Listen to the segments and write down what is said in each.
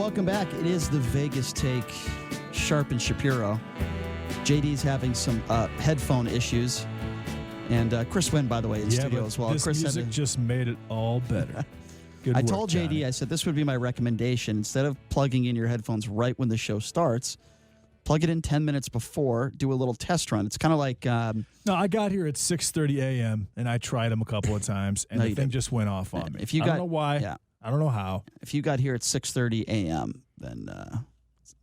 welcome back. It is the Vegas Take, Sharp and Shapiro. JD's having some headphone issues. And Chris Wynn, by the way, in studio as well. This Chris music just made it all better. Good I work, told JD, Johnny. I said this would be my recommendation. Instead of plugging in your headphones right when the show starts, plug it in 10 minutes before, do a little test run. It's kind of like... no, I got here at 6:30 a.m., and I tried them a couple of times, and the thing just went off on me. I don't know why. Yeah. I don't know how. If you got here at 6:30 a.m., then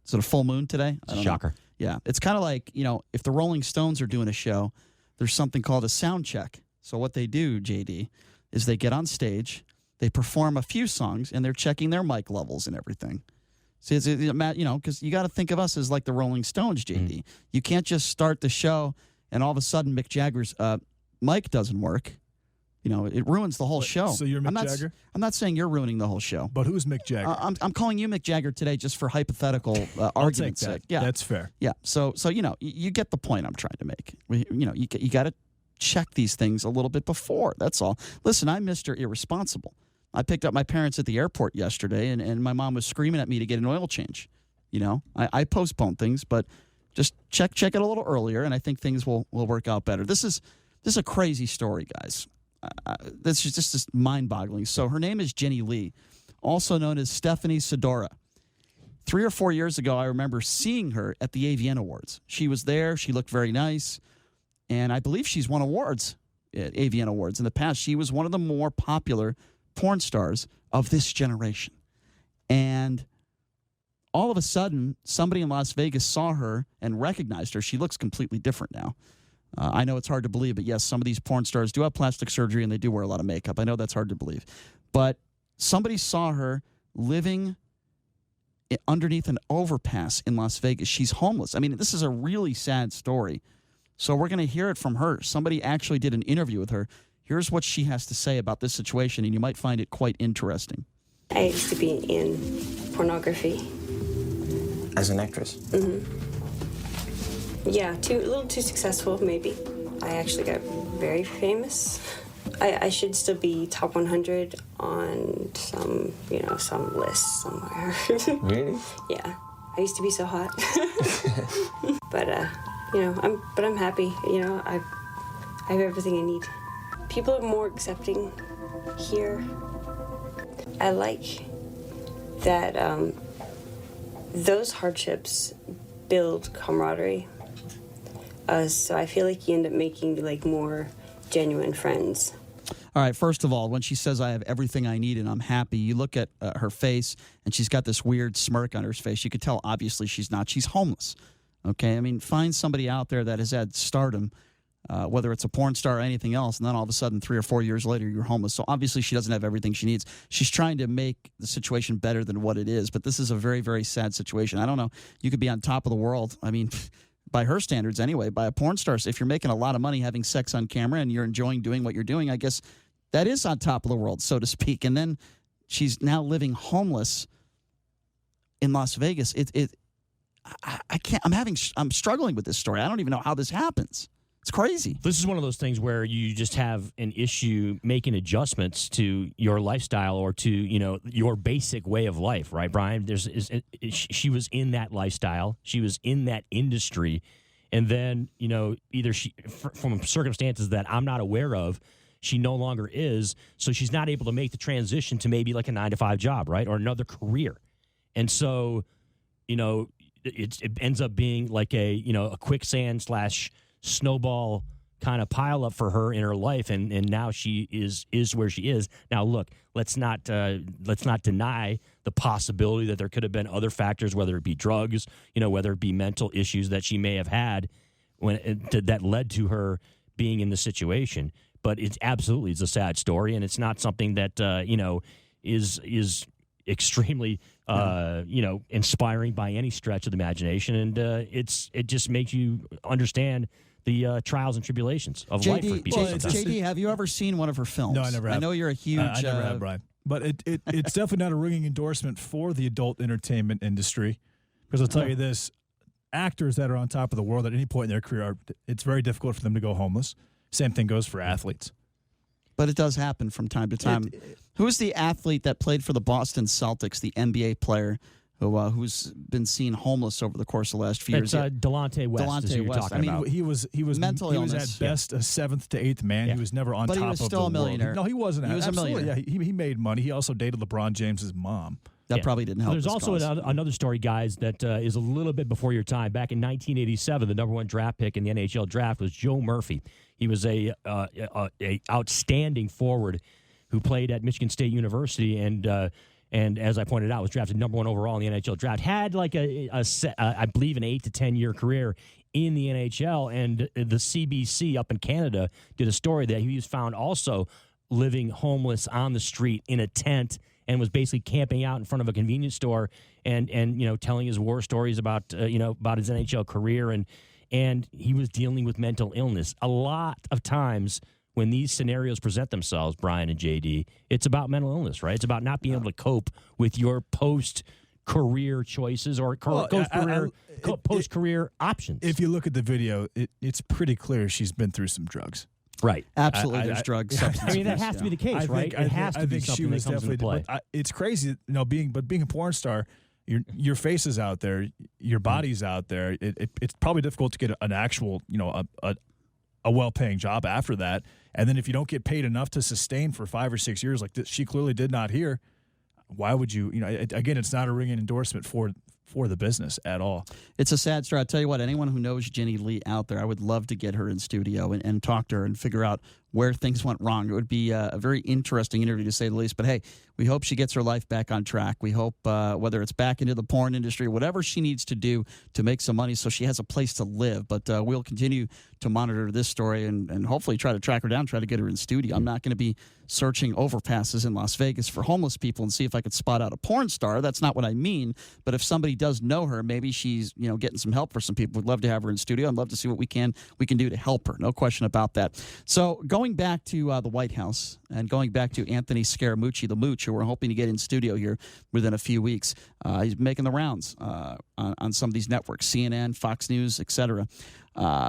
is it a full moon today? Shocker. Know. Yeah. It's kind of like, if the Rolling Stones are doing a show, there's something called a sound check. So what they do, JD, is they get on stage, they perform a few songs, and they're checking their mic levels and everything. See, because you got to think of us as like the Rolling Stones, JD. You can't just start the show and all of a sudden Mick Jagger's mic doesn't work. It ruins the whole show. So you're Mick Jagger? I'm not saying you're ruining the whole show. But who's Mick Jagger? I'm calling you Mick Jagger today just for hypothetical argument's sake. Yeah, that's fair. Yeah. So you get the point I'm trying to make. You got to check these things a little bit before. That's all. Listen, I'm Mr. Irresponsible. I picked up my parents at the airport yesterday, and my mom was screaming at me to get an oil change. I postponed things, but just check it a little earlier, and I think things will work out better. This is a crazy story, guys. This is just mind-boggling. So her name is Jenni Lee, also known as Stephanie Sidora. 3 or 4 years ago, I remember seeing her at the AVN Awards. She was there. She looked very nice. And I believe she's won awards at AVN Awards. In the past, she was one of the more popular porn stars of this generation. And all of a sudden, somebody in Las Vegas saw her and recognized her. She looks completely different now. I know it's hard to believe, but yes, some of these porn stars do have plastic surgery and they do wear a lot of makeup. I know that's hard to believe. But somebody saw her living underneath an overpass in Las Vegas. She's homeless. I mean, this is a really sad story. So we're going to hear it from her. Somebody actually did an interview with her. Here's what she has to say about this situation, and you might find it quite interesting. I used to be in pornography. As an actress? Mm-hmm. Yeah, a little too successful, maybe. I actually got very famous. I should still be top 100 on some list somewhere. Really? Yeah. I used to be so hot. But I'm happy. I have everything I need. People are more accepting here. I like that those hardships build camaraderie. So I feel like you end up making more genuine friends. All right, first of all, when she says I have everything I need and I'm happy, you look at her face and she's got this weird smirk on her face. You could tell obviously she's not. She's homeless. Okay, I mean, find somebody out there that has had stardom, whether it's a porn star or anything else, and then all of a sudden 3 or 4 years later you're homeless. So obviously she doesn't have everything she needs. She's trying to make the situation better than what it is, but this is a very, very sad situation. I don't know. You could be on top of the world. I mean, by her standards anyway, by a porn star. If you're making a lot of money having sex on camera and you're enjoying doing what you're doing, I guess that is on top of the world, so to speak. And then she's now living homeless in Las Vegas. I can't. I'm struggling with this story. I don't even know how this happens. It's crazy. This is one of those things where you just have an issue making adjustments to your lifestyle or to your basic way of life, right, Brian? She was in that lifestyle, she was in that industry, and then either she, from circumstances that I'm not aware of, she no longer is, so she's not able to make the transition to maybe like a 9-to-5 job, right, or another career, and so it ends up being like a quicksand / snowball kind of pile up for her in her life, and now she is where she is. Now look, let's not deny the possibility that there could have been other factors, whether it be drugs, whether it be mental issues that she may have had that led to her being in the situation. But it's a sad story, and it's not something that is extremely inspiring by any stretch of the imagination, and it just makes you understand the trials and tribulations of life for people. JD, have you ever seen one of her films? No, I never have. I know you're a huge... I never have, Brian. But it's definitely not a ringing endorsement for the adult entertainment industry, because I'll tell you this, actors that are on top of the world at any point in their career, it's very difficult for them to go homeless. Same thing goes for athletes. But it does happen from time to time. Who is the athlete that played for the Boston Celtics, the NBA player who's been seen homeless over the course of the last few It's years. Delonte West. Delonte is who you're West. talking I mean, about. He was Mental he was illness. at best a 7th to 8th man. Yeah. He was never on But he top was of still the a millionaire. world. No, he wasn't. He was a Absolutely. millionaire. Yeah, he made money. He also dated LeBron James's mom. That Yeah. probably didn't help. There's his also cause. another story, guys, that is a little bit before your time. Back in 1987, the #1 draft pick in the NHL draft was Joe Murphy. He was a outstanding forward who played at Michigan State University and as I pointed out, was drafted #1 overall in the NHL draft. Had like I believe an 8 to 10 year career in the NHL, and the CBC up in Canada did a story that he was found also living homeless on the street in a tent and was basically camping out in front of a convenience store and telling his war stories about about his NHL career and he was dealing with mental illness. A lot of times when these scenarios present themselves, Brian and JD, it's about mental illness, right? It's about not being able to cope with your post-career choices or post-career options. If you look at the video, it's pretty clear she's been through some drugs. Right. Absolutely, there's drugs. I mean, that has to be the case, right? It has to be something that comes into play. It's crazy, being a porn star, your face is out there, your body's out there. It's probably difficult to get an actual, a well-paying job after that. And then if you don't get paid enough to sustain for 5 or 6 years, like this, she clearly did not here, why would you, again, it's not a ringing endorsement for the business at all. It's a sad story. I'll tell you what, anyone who knows Jenni Lee out there, I would love to get her in studio and talk to her and figure out where things went wrong. It would be a very interesting interview, to say the least. But, hey, we hope she gets her life back on track. We hope whether it's back into the porn industry, whatever she needs to do to make some money so she has a place to live. But we'll continue to monitor this story and hopefully try to track her down, try to get her in studio. I'm not going to be searching overpasses in Las Vegas for homeless people and see if I could spot out a porn star. That's not what I mean. But if somebody does know her, maybe she's getting some help for some people. We'd love to have her in studio. I'd love to see what we can do to help her. No question about that. So going back to the White House and going back to Anthony Scaramucci, the Mooch, who we're hoping to get in studio here within a few weeks. He's making the rounds on some of these networks, CNN, Fox News, etc.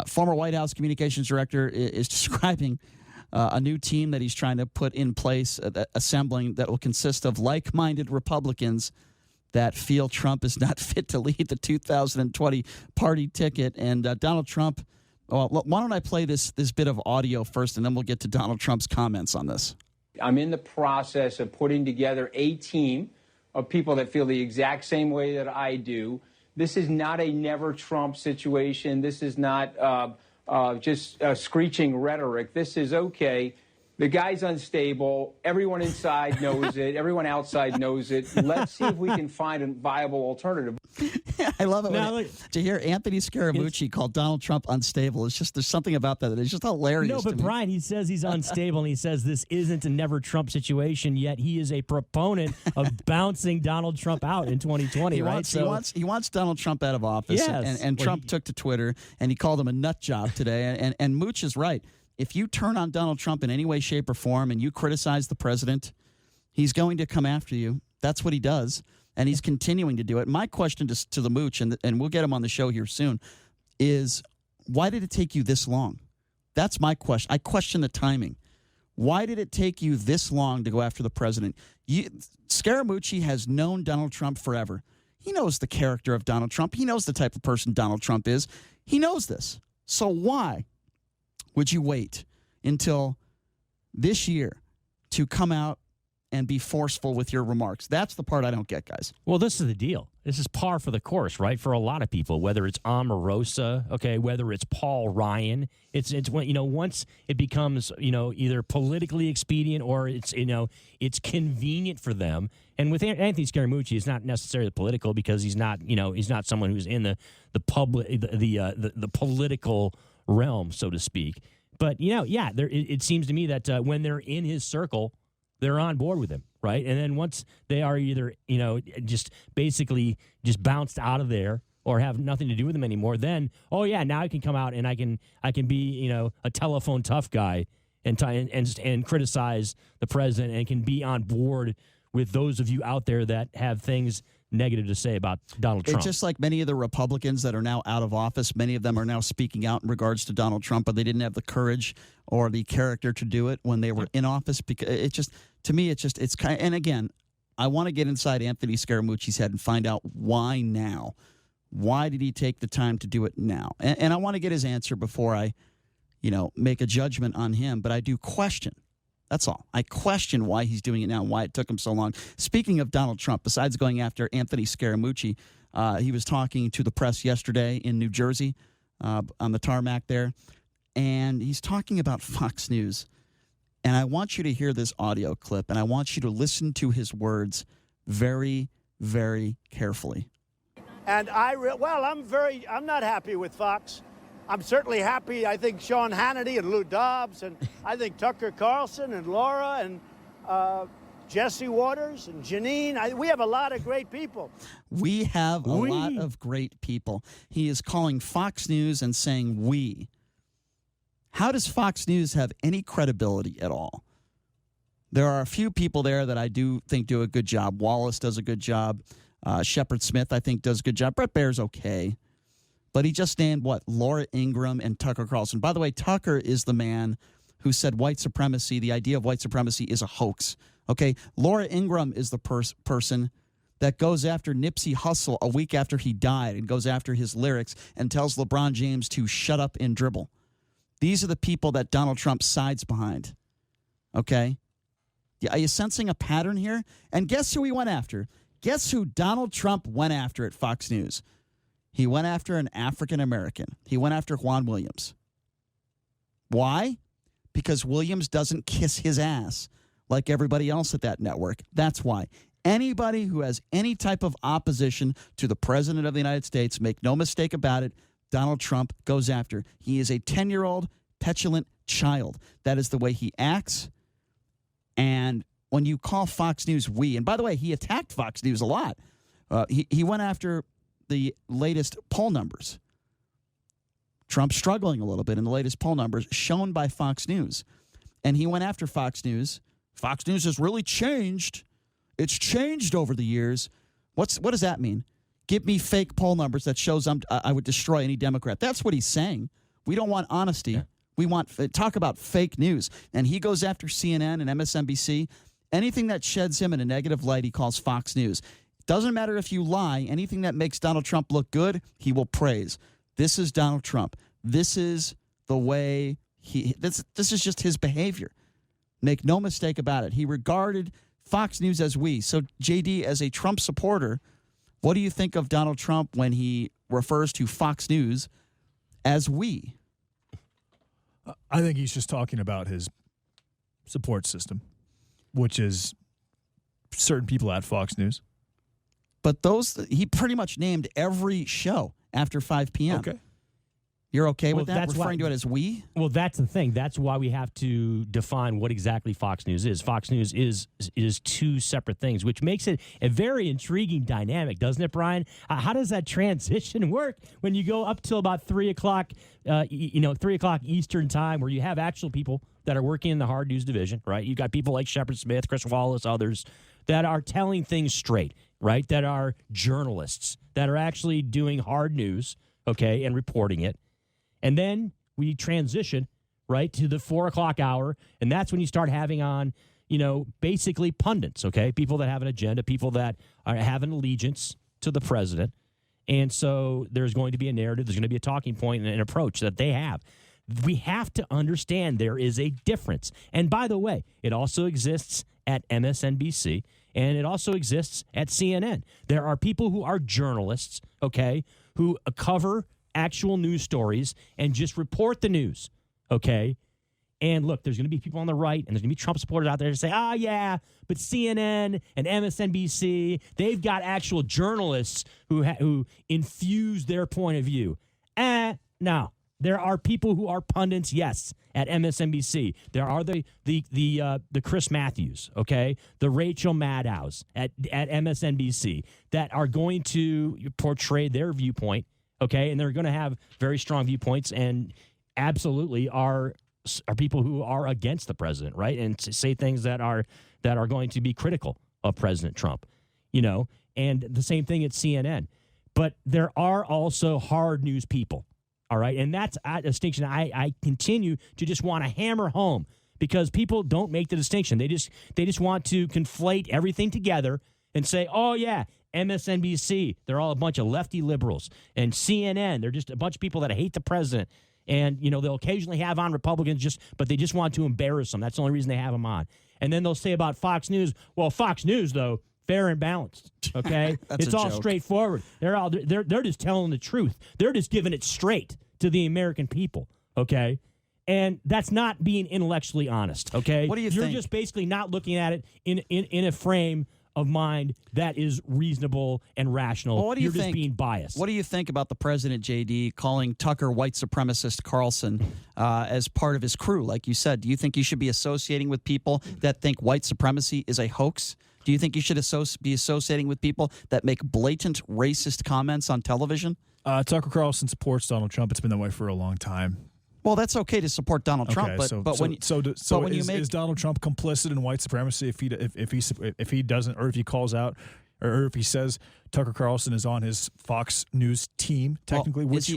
Former White House communications director is describing a new team that he's trying to put in place, assembling, that will consist of like-minded Republicans that feel Trump is not fit to lead the 2020 party ticket. And Donald Trump, well, why don't I play this bit of audio first, and then we'll get to Donald Trump's comments on this. I'm in the process of putting together a team of people that feel the exact same way that I do. This is not a never Trump situation. This is not just screeching rhetoric. This is, okay, the guy's unstable. Everyone inside knows it. Everyone outside knows it. Let's see if we can find a viable alternative. I love it. To hear Anthony Scaramucci call Donald Trump unstable, it's just, there's something about that is just hilarious. No, but Brian, he says he's unstable, and he says this isn't a never Trump situation, yet he is a proponent of bouncing Donald Trump out in 2020, right? He wants Donald Trump out of office, yes. and Trump took to Twitter, and he called him a nut job today, and Mooch is right. If you turn on Donald Trump in any way, shape, or form, and you criticize the president, he's going to come after you. That's what he does, and he's continuing to do it. My question to the Mooch, and we'll get him on the show here soon, is why did it take you this long? That's my question. I question the timing. Why did it take you this long to go after the president? Scaramucci has known Donald Trump forever. He knows the character of Donald Trump. He knows the type of person Donald Trump is. He knows this. So why would you wait until this year to come out and be forceful with your remarks? That's the part I don't get, guys. Well, this is the deal. This is par for the course, right? For a lot of people, whether it's Omarosa, okay, whether it's Paul Ryan, it's when, once it becomes, either politically expedient or it's convenient for them. And with Anthony Scaramucci, it's not necessarily political because he's not someone who's in the public, the political realm, so to speak. But it seems to me that when they're in his circle, they're on board with him, right? And then once they are either just basically just bounced out of there or have nothing to do with him anymore, then now I can come out and I can be a telephone tough guy and criticize the president and can be on board with those of you out there that have things negative to say about Donald Trump. It's just like many of the Republicans that are now out of office. Many of them are now speaking out in regards to Donald Trump, but they didn't have the courage or the character to do it when they were in office. Because it's kind of, and again, I want to get inside Anthony Scaramucci's head and find out why now. Why did he take the time to do it now? And I want to get his answer before I, make a judgment on him. But I do question. That's all. I question why he's doing it now and why it took him so long. Speaking of Donald Trump, besides going after Anthony Scaramucci, he was talking to the press yesterday in New Jersey on the tarmac there, and he's talking about Fox News. And I want you to hear this audio clip, and I want you to listen to his words very, very carefully. And I'm not happy with Fox. I'm certainly happy. I think Sean Hannity and Lou Dobbs, and I think Tucker Carlson and Laura and Jesse Waters and Janine. We have a lot of great people. We have a lot of great people. He is calling Fox News and saying we. How does Fox News have any credibility at all? There are a few people there that I do think do a good job. Wallace does a good job. Shepard Smith, I think, does a good job. Brett Baer's okay. But he just named, Laura Ingraham and Tucker Carlson. By the way, Tucker is the man who said white supremacy, the idea of white supremacy is a hoax. Okay, Laura Ingraham is the person that goes after Nipsey Hussle a week after he died and goes after his lyrics and tells LeBron James to shut up and dribble. These are the people that Donald Trump sides behind. Okay? Are you sensing a pattern here? And guess who he went after? Guess who Donald Trump went after at Fox News? He went after an African American. He went after Juan Williams. Why? Because Williams doesn't kiss his ass like everybody else at that network. That's why. Anybody who has any type of opposition to the President of the United States, make no mistake about it, Donald Trump goes after. He is a 10-year-old petulant child. That is the way he acts. And when you call Fox News we, and by the way, he attacked Fox News a lot. He went after the latest poll numbers. Trump's struggling a little bit in the latest poll numbers shown by Fox News. And he went after Fox News. Fox News has really changed. It's changed over the years. What does that mean? Give me fake poll numbers that shows I would destroy any Democrat. That's what he's saying. We don't want honesty. Yeah. We want talk about fake news. And he goes after CNN and MSNBC. Anything that sheds him in a negative light, he calls Fox News. Doesn't matter if you lie. Anything that makes Donald Trump look good, he will praise. This is Donald Trump. This is the way this is just his behavior. Make no mistake about it. He regarded Fox News as we. So, JD, as a Trump supporter, what do you think of Donald Trump when he refers to Fox News as we? I think he's just talking about his support system, which is certain people at Fox News. But he pretty much named every show after 5 p.m. Okay. You're okay with that? Referring to it as we? Well, that's the thing. That's why we have to define what exactly Fox News is. Fox News is two separate things, which makes it a very intriguing dynamic, doesn't it, Brian? How does that transition work when you go up till about 3 o'clock, 3 o'clock Eastern time, where you have actual people that are working in the hard news division, right? You've got people like Shepard Smith, Chris Wallace, others that are telling things straight, right? That are journalists, that are actually doing hard news, okay, and reporting it. And then we transition, right, to the 4 o'clock hour, and that's when you start having on, basically pundits, okay, people that have an agenda, people that have an allegiance to the president. And so there's going to be a narrative, there's going to be a talking point and an approach that they have. We have to understand there is a difference. And by the way, it also exists at MSNBC, and it also exists at CNN. There are people who are journalists, okay, who cover actual news stories and just report the news, okay? And look, there's going to be people on the right, and there's going to be Trump supporters out there to say, yeah, but CNN and MSNBC, they've got actual journalists who infuse their point of view. No. There are people who are pundits, yes, at MSNBC. There are the Chris Matthews, okay, the Rachel Maddows at MSNBC that are going to portray their viewpoint, okay, and they're going to have very strong viewpoints and absolutely are people who are against the president, right, and say things that are going to be critical of President Trump, and the same thing at CNN. But there are also hard news people. All right, and that's a distinction I continue to just want to hammer home because people don't make the distinction. They just want to conflate everything together and say, oh, yeah, MSNBC, they're all a bunch of lefty liberals. And CNN, they're just a bunch of people that hate the president. And, they'll occasionally have on Republicans, but they just want to embarrass them. That's the only reason they have them on. And then they'll say about Fox News, well, Fox News, though, fair and balanced, okay? It's all joke. straightforward. They're just telling the truth. They're just giving it straight to the American people, okay? And that's not being intellectually honest, okay? What do you think? You're just basically not looking at it in a frame of mind that is reasonable and rational. Well, what do you You're think? just being biased. What do you think about the president, JD, calling Tucker white supremacist Carlson as part of his crew? Like you said, do you think you should be associating with people that think white supremacy is a hoax? Do you think you should be associating with people that make blatant racist comments on television? Tucker Carlson supports Donald Trump. It's been that way for a long time. Well, that's okay to support Donald Trump, is Donald Trump complicit in white supremacy if he doesn't, or if he calls out, or if he says Tucker Carlson is on his Fox News team technically, which he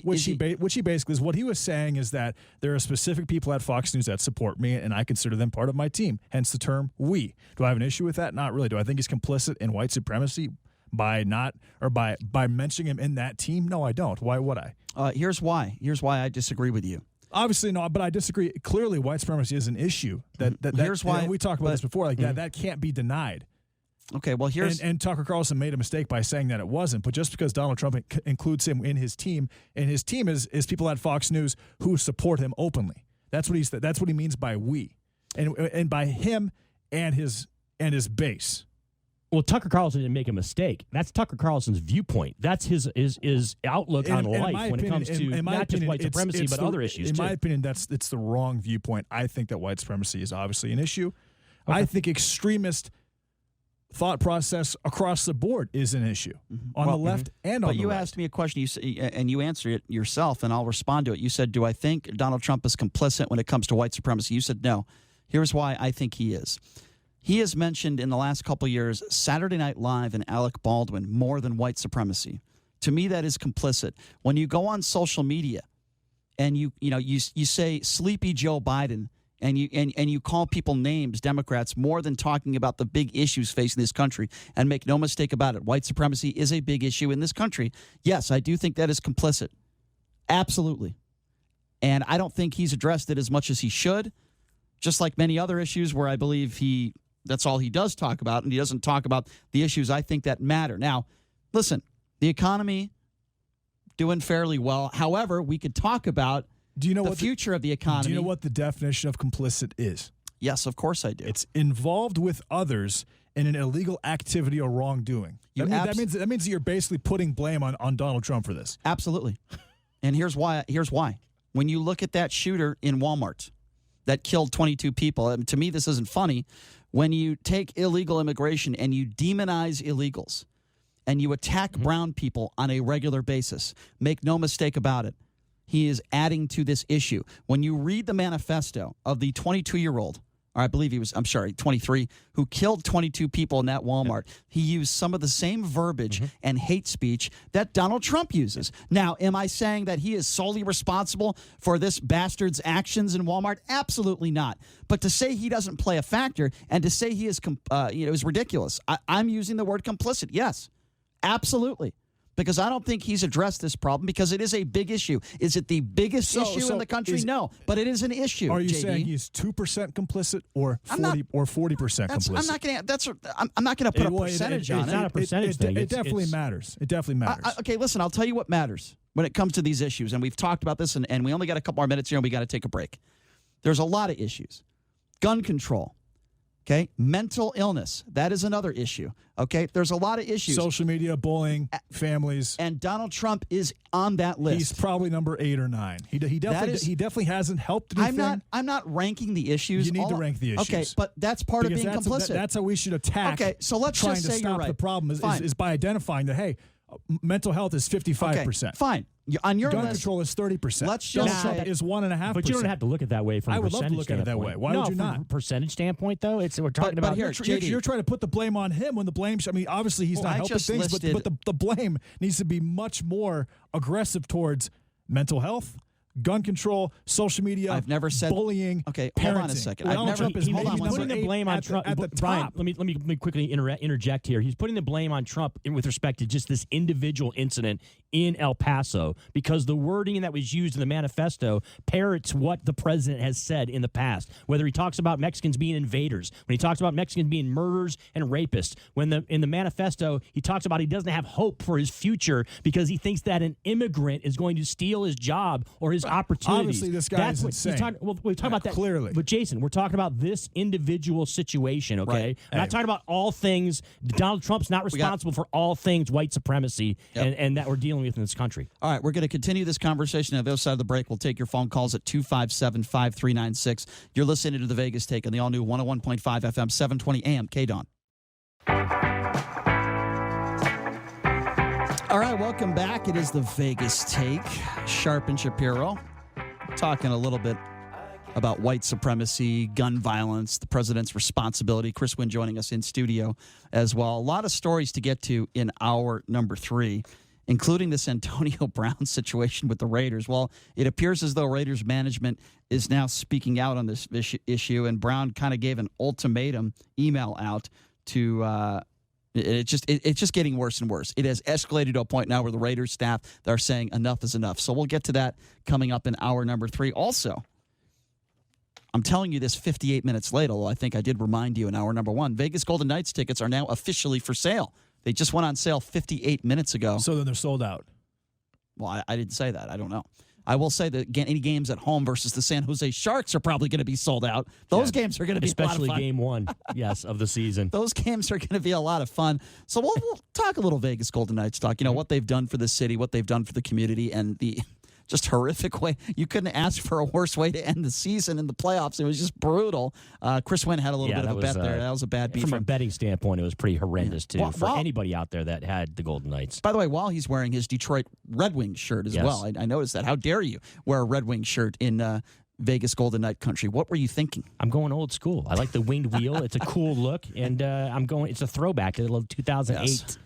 basically is. What he was saying is that there are specific people at Fox News that support me, and I consider them part of my team. Hence the term "we." Do I have an issue with that? Not really. Do I think he's complicit in white supremacy by mentioning him in that team? No, I don't. Why would I? Here's why I disagree with you. Obviously, no, but I disagree. Clearly, white supremacy is an issue. Here's why we talked about this before. That can't be denied. Okay, well, and Tucker Carlson made a mistake by saying that it wasn't. But just because Donald Trump includes him in his team, and his team is people at Fox News who support him openly. That's what he means by we, and by him and his base. Well, Tucker Carlson didn't make a mistake. That's Tucker Carlson's viewpoint. That's his outlook on life when it comes to not just white supremacy, but other issues, in too. my opinion, it's the wrong viewpoint. I think that white supremacy is obviously an issue. Okay. I think extremist thought process across the board is an issue on the left and on the right. But you asked me a question, and you answered it yourself, and I'll respond to it. You said, do I think Donald Trump is complicit when it comes to white supremacy? You said no. Here's why I think he is. He has mentioned in the last couple of years Saturday Night Live and Alec Baldwin more than white supremacy. To me, that is complicit. When you go on social media and you say Sleepy Joe Biden and you call people names, Democrats, more than talking about the big issues facing this country, and make no mistake about it, white supremacy is a big issue in this country. Yes, I do think that is complicit. Absolutely. And I don't think he's addressed it as much as he should, just like many other issues where I believe that's all he does talk about, and he doesn't talk about the issues I think that matter. Now, listen, the economy doing fairly well. However, we could talk about the future of the economy. Do you know what the definition of complicit is? Yes, of course I do. It's involved with others in an illegal activity or wrongdoing. That means that you're basically putting blame on Donald Trump for this. Absolutely. And here's why. When you look at that shooter in Walmart that killed 22 people, to me this isn't funny. When you take illegal immigration and you demonize illegals and you attack brown people on a regular basis, make no mistake about it, he is adding to this issue. When you read the manifesto of the 22-year-old, or I believe 23, who killed 22 people in that Walmart, he used some of the same verbiage and hate speech that Donald Trump uses. Now, am I saying that he is solely responsible for this bastard's actions in Walmart? Absolutely not. But to say he doesn't play a factor and to say he is, is ridiculous. I'm using the word complicit. Yes, absolutely. Because I don't think he's addressed this problem because it is a big issue. Is it the biggest issue in the country? No, but it is an issue. Are you JD. saying he's 2% complicit or 40% complicit? I'm not going to put a percentage on it. It's not a percentage thing. It definitely matters. It definitely matters. Okay, listen, I'll tell you what matters when it comes to these issues, and we've talked about this, and we only got a couple more minutes here, and we got to take a break. There's a lot of issues. Gun control. Okay, mental illness, that is another issue. Okay, there's a lot of issues. Social media, bullying, families. And Donald Trump is on that list. He's probably number 8 or 9. He definitely hasn't helped anything. I'm not ranking the issues. You need to rank the issues. Okay, but that's part of being complicit. That's how we should attack. Okay, so let's trying just to say stop you're right. the problem is by identifying that, hey, mental health is 55%. Okay, fine. On your gun list, control is 30%. Let's just Donald Trump is 1.5%. But you don't have to look at it that way from a percentage standpoint. I would love to look at it that way. Why would you not? From a percentage standpoint, though, we're talking about here. You're trying to put the blame on him when the blame. Obviously he's not helping things, but the blame needs to be much more aggressive towards mental health, gun control, social media. I've never said bullying. Okay, parenting. hold on a second. Donald Trump is hold on maybe one number putting the 8 blame on at Trump. at the Brian, top. let me quickly interject here. He's putting the blame on Trump with respect to just this individual incident in El Paso because the wording that was used in the manifesto parrots what the president has said in the past. Whether he talks about Mexicans being invaders, when he talks about Mexicans being murderers and rapists, when in the manifesto he talks about he doesn't have hope for his future because he thinks that an immigrant is going to steal his job or his opportunities. Obviously, this guy is insane. We're talking about that clearly. But Jason, we're talking about this individual situation, okay? Right. I'm not talking about all things. Donald Trump's not responsible for all things white supremacy and that we're dealing with in this country. All right, we're going to continue this conversation on the other side of the break. We'll take your phone calls at 257-5396. You're listening to The Vegas Take on the all-new 101.5 FM, 720 AM KDWN. All right, welcome back. It is The Vegas Take. Sharp and Shapiro talking a little bit about white supremacy, gun violence, the president's responsibility. Chris Wynn joining us in studio as well. A lot of stories to get to in hour number 3, including this Antonio Brown situation with the Raiders. Well, it appears as though Raiders management is now speaking out on this issue, and Brown kind of gave an ultimatum email out to it's just getting worse and worse. It has escalated to a point now where the Raiders staff are saying enough is enough. So we'll get to that coming up in hour number 3. Also, I'm telling you this 58 minutes late, although I think I did remind you in hour number 1. Vegas Golden Knights tickets are now officially for sale. They just went on sale 58 minutes ago. So then they're sold out. Well, I didn't say that. I don't know. I will say that any games at home versus the San Jose Sharks are probably going to be sold out. Those games are going to be especially a lot of fun. game 1, yes, of the season. Those games are going to be a lot of fun. So we'll talk a little Vegas Golden Knights talk. You know, what they've done for the city, what they've done for the community, and the just horrific way. You couldn't ask for a worse way to end the season in the playoffs. It was just brutal. Chris Wynn had a little bit of a bet there. That was a bad beat. From a betting standpoint, it was pretty horrendous, too, for Well, anybody out there that had the Golden Knights. By the way, while he's wearing his Detroit Red Wings shirt as well, I noticed that. How dare you wear a Red Wings shirt in Vegas Golden Knight country? What were you thinking? I'm going old school. I like the winged wheel. It's a cool look, and it's a throwback to the 2008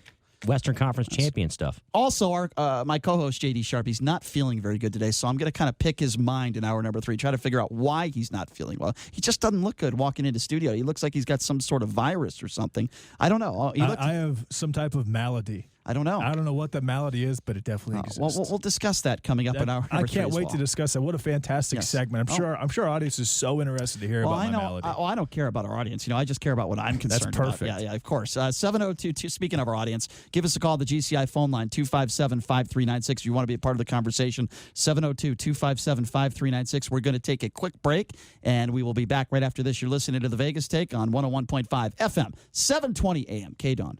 Western Conference champion stuff. Also, our my co-host, J.D. Sharp, he's not feeling very good today, so I'm going to kind of pick his mind in hour number 3, try to figure out why he's not feeling well. He just doesn't look good walking into studio. He looks like he's got some sort of virus or something. I don't know. I have some type of malady. I don't know. I don't know what that malady is, but it definitely exists. Well, we'll discuss that coming up in hour number 3. I can't as wait well. to discuss that. What a fantastic segment. I'm sure our audience is so interested to hear about my malady. I don't care about our audience. I just care about what I'm concerned That's perfect. about. Yeah, of course. 702, speaking of our audience, give us a call, the GCI phone line, 257-5396. If you want to be a part of the conversation, 702-257-5396. We're going to take a quick break, and we will be back right after this. You're listening to The Vegas Take on 101.5 FM, 720 AM, KDWN.